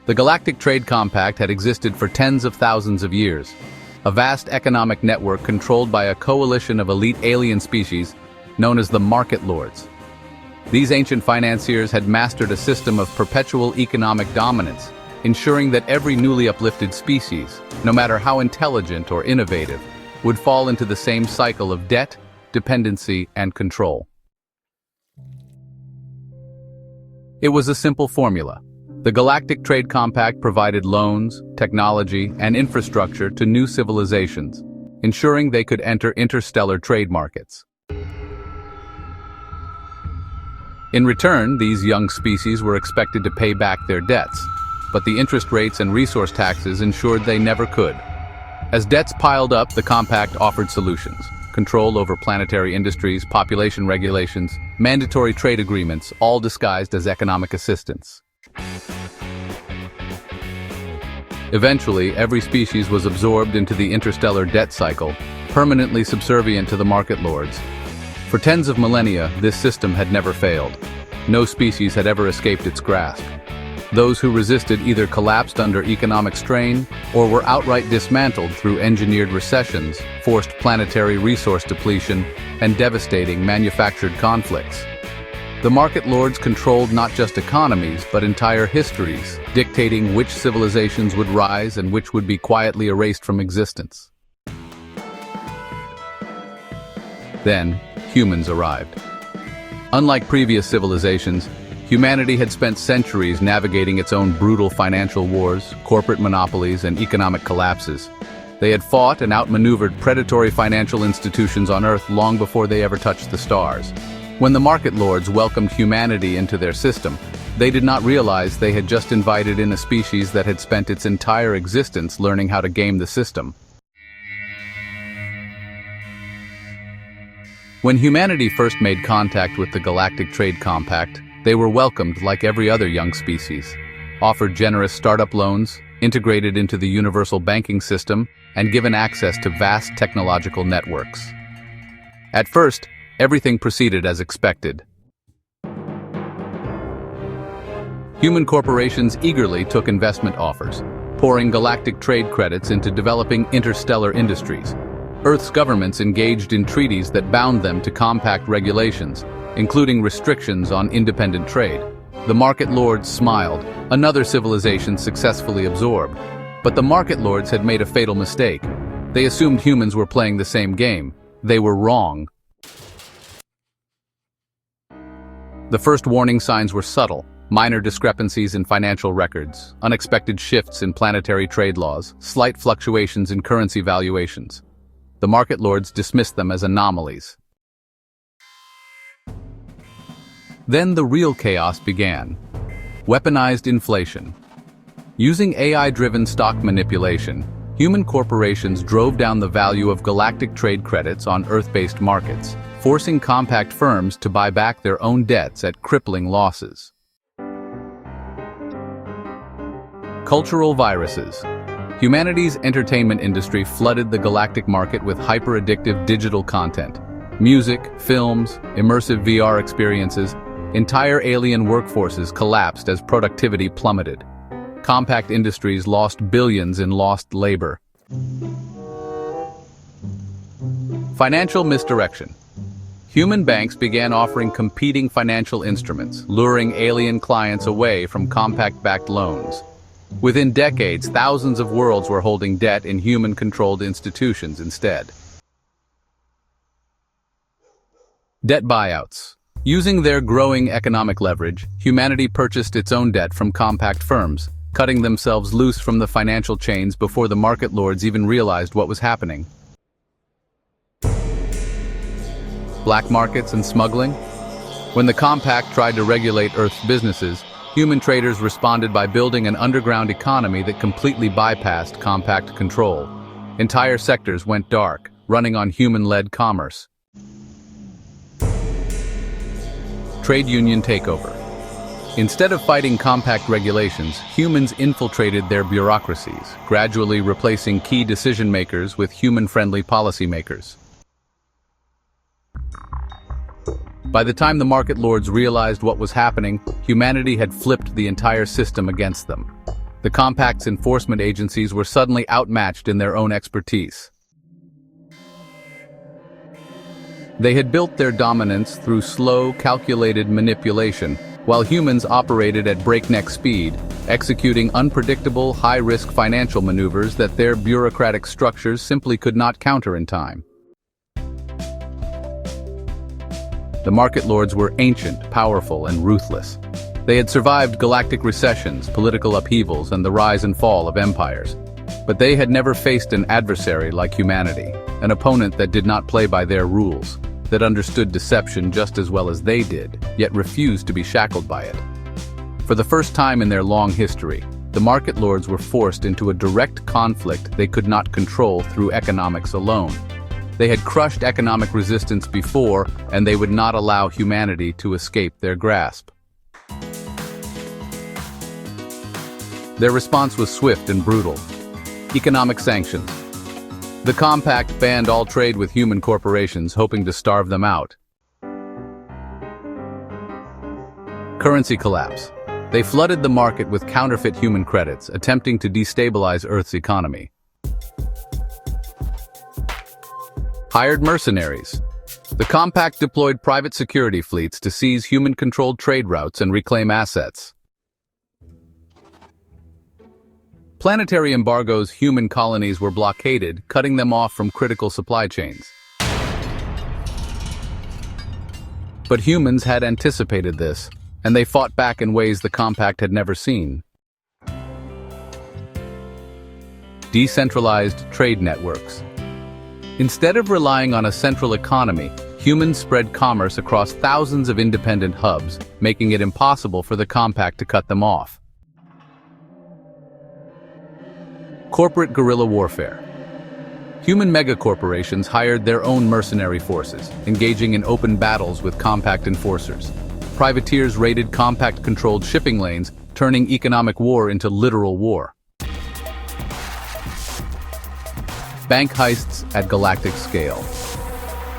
The Galactic Trade Compact had existed for tens of thousands of years, a vast economic network controlled by a coalition of elite alien species known as the Market Lords. These ancient financiers had mastered a system of perpetual economic dominance, ensuring that every newly uplifted species, no matter how intelligent or innovative, would fall into the same cycle of debt, dependency, and control. It was a simple formula. The Galactic Trade Compact provided loans, technology, and infrastructure to new civilizations, ensuring they could enter interstellar trade markets. In return, these young species were expected to pay back their debts, but the interest rates and resource taxes ensured they never could. As debts piled up, the compact offered solutions: control over planetary industries, population regulations, mandatory trade agreements, all disguised as economic assistance. Eventually, every species was absorbed into the interstellar debt cycle, permanently subservient to the market lords. For tens of millennia, this system had never failed. No species had ever escaped its grasp. Those who resisted either collapsed under economic strain or were outright dismantled through engineered recessions, forced planetary resource depletion, and devastating manufactured conflicts. The market lords controlled not just economies, but entire histories, dictating which civilizations would rise and which would be quietly erased from existence. Then, humans arrived. Unlike previous civilizations, humanity had spent centuries navigating its own brutal financial wars, corporate monopolies, and economic collapses. They had fought and outmaneuvered predatory financial institutions on Earth long before they ever touched the stars. When the market lords welcomed humanity into their system, they did not realize they had just invited in a species that had spent its entire existence learning how to game the system. When humanity first made contact with the Galactic Trade Compact, they were welcomed like every other young species, offered generous startup loans, integrated into the universal banking system, and given access to vast technological networks. At first, everything proceeded as expected. Human corporations eagerly took investment offers, pouring galactic trade credits into developing interstellar industries. Earth's governments engaged in treaties that bound them to compact regulations, including restrictions on independent trade. The market lords smiled, another civilization successfully absorbed. But the market lords had made a fatal mistake. They assumed humans were playing the same game. They were wrong. The first warning signs were subtle: minor discrepancies in financial records, unexpected shifts in planetary trade laws, slight fluctuations in currency valuations. The market lords dismissed them as anomalies. Then the real chaos began. Weaponized inflation. Using AI-driven stock manipulation, human corporations drove down the value of galactic trade credits on Earth-based markets, forcing compact firms to buy back their own debts at crippling losses. Cultural viruses. Humanity's entertainment industry flooded the galactic market with hyper-addictive digital content. Music, films, immersive VR experiences. Entire alien workforces collapsed as productivity plummeted. Compact industries lost billions in lost labor. Financial misdirection. Human banks began offering competing financial instruments, luring alien clients away from compact-backed loans. Within decades, thousands of worlds were holding debt in human-controlled institutions instead. Debt buyouts. Using their growing economic leverage, humanity purchased its own debt from compact firms, cutting themselves loose from the financial chains before the market lords even realized what was happening. Black markets and smuggling. When the compact tried to regulate Earth's businesses, human traders responded by building an underground economy that completely bypassed compact control. Entire sectors went dark, running on human-led commerce. Trade union takeover. Instead of fighting compact regulations, humans infiltrated their bureaucracies, gradually replacing key decision-makers with human-friendly policymakers. By the time the market lords realized what was happening, humanity had flipped the entire system against them. The Compact's enforcement agencies were suddenly outmatched in their own expertise. They had built their dominance through slow, calculated manipulation, while humans operated at breakneck speed, executing unpredictable, high-risk financial maneuvers that their bureaucratic structures simply could not counter in time. The market lords were ancient, powerful, and ruthless. They had survived galactic recessions, political upheavals, and the rise and fall of empires. But they had never faced an adversary like humanity, an opponent that did not play by their rules, that understood deception just as well as they did, yet refused to be shackled by it. For the first time in their long history, the market lords were forced into a direct conflict they could not control through economics alone. They had crushed economic resistance before, and they would not allow humanity to escape their grasp. Their response was swift and brutal. Economic sanctions. The Compact banned all trade with human corporations, hoping to starve them out. Currency collapse. They flooded the market with counterfeit human credits, attempting to destabilize Earth's economy. Hired mercenaries. The Compact deployed private security fleets to seize human-controlled trade routes and reclaim assets. Planetary embargoes, human colonies were blockaded, cutting them off from critical supply chains. But humans had anticipated this, and they fought back in ways the Compact had never seen. Decentralized trade networks. Instead of relying on a central economy, humans spread commerce across thousands of independent hubs, making it impossible for the Compact to cut them off. Corporate guerrilla warfare. Human megacorporations hired their own mercenary forces, engaging in open battles with Compact enforcers. Privateers raided Compact-controlled shipping lanes, turning economic war into literal war. Bank heists at galactic scale.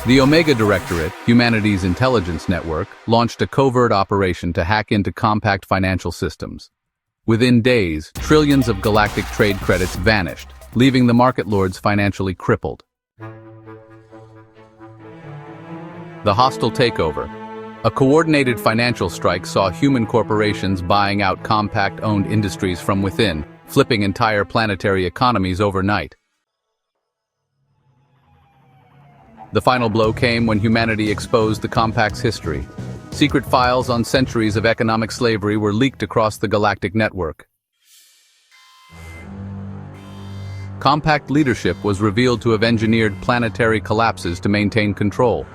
The Omega Directorate, humanity's intelligence network, launched a covert operation to hack into Compact financial systems. Within days, trillions of galactic trade credits vanished, leaving the market lords financially crippled. The hostile takeover. A coordinated financial strike saw human corporations buying out Compact-owned industries from within, flipping entire planetary economies overnight. The final blow came when humanity exposed the Compact's history. Secret files on centuries of economic slavery were leaked across the galactic network. Compact leadership was revealed to have engineered planetary collapses to maintain control.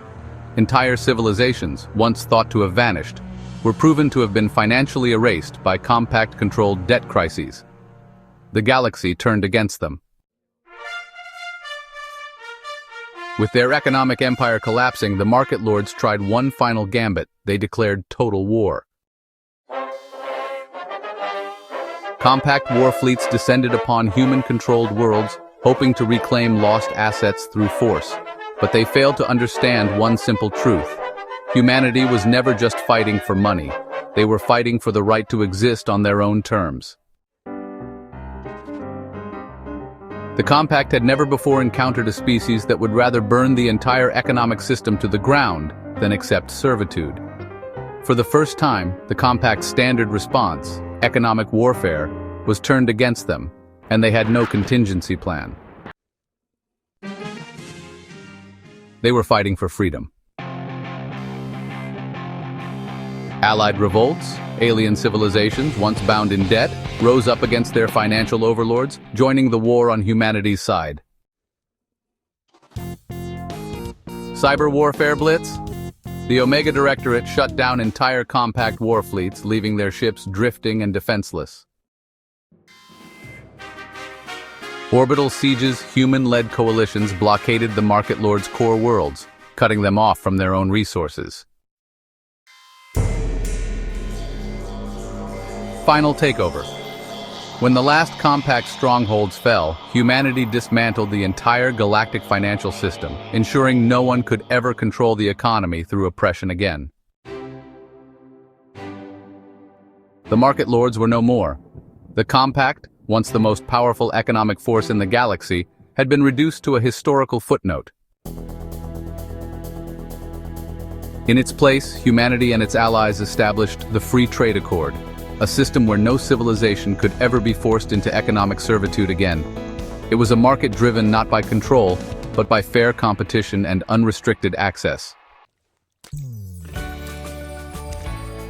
Entire civilizations, once thought to have vanished, were proven to have been financially erased by Compact-controlled debt crises. The galaxy turned against them. With their economic empire collapsing, the market lords tried one final gambit. They declared total war. Compact war fleets descended upon human-controlled worlds, hoping to reclaim lost assets through force. But they failed to understand one simple truth. Humanity was never just fighting for money. They were fighting for the right to exist on their own terms. The Compact had never before encountered a species that would rather burn the entire economic system to the ground than accept servitude. For the first time, the Compact's standard response, economic warfare, was turned against them, and they had no contingency plan. They were fighting for freedom. Allied revolts, alien civilizations, once bound in debt, rose up against their financial overlords, joining the war on humanity's side. Cyber warfare blitz? The Omega Directorate shut down entire Compact war fleets, leaving their ships drifting and defenseless. Orbital sieges, human-led coalitions blockaded the market lords' core worlds, cutting them off from their own resources. Final takeover. When the last Compact strongholds fell, humanity dismantled the entire galactic financial system, ensuring no one could ever control the economy through oppression again. The market lords were no more. The compact, once the most powerful economic force in the galaxy, had been reduced to a historical footnote. In its place, humanity and its allies established the Free Trade Accord, a system where no civilization could ever be forced into economic servitude again. It was a market driven not by control, but by fair competition and unrestricted access.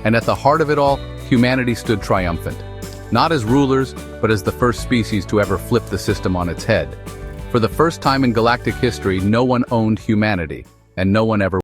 And at the heart of it all, humanity stood triumphant. Not as rulers, but as the first species to ever flip the system on its head. For the first time in galactic history, no one owned humanity, and no one ever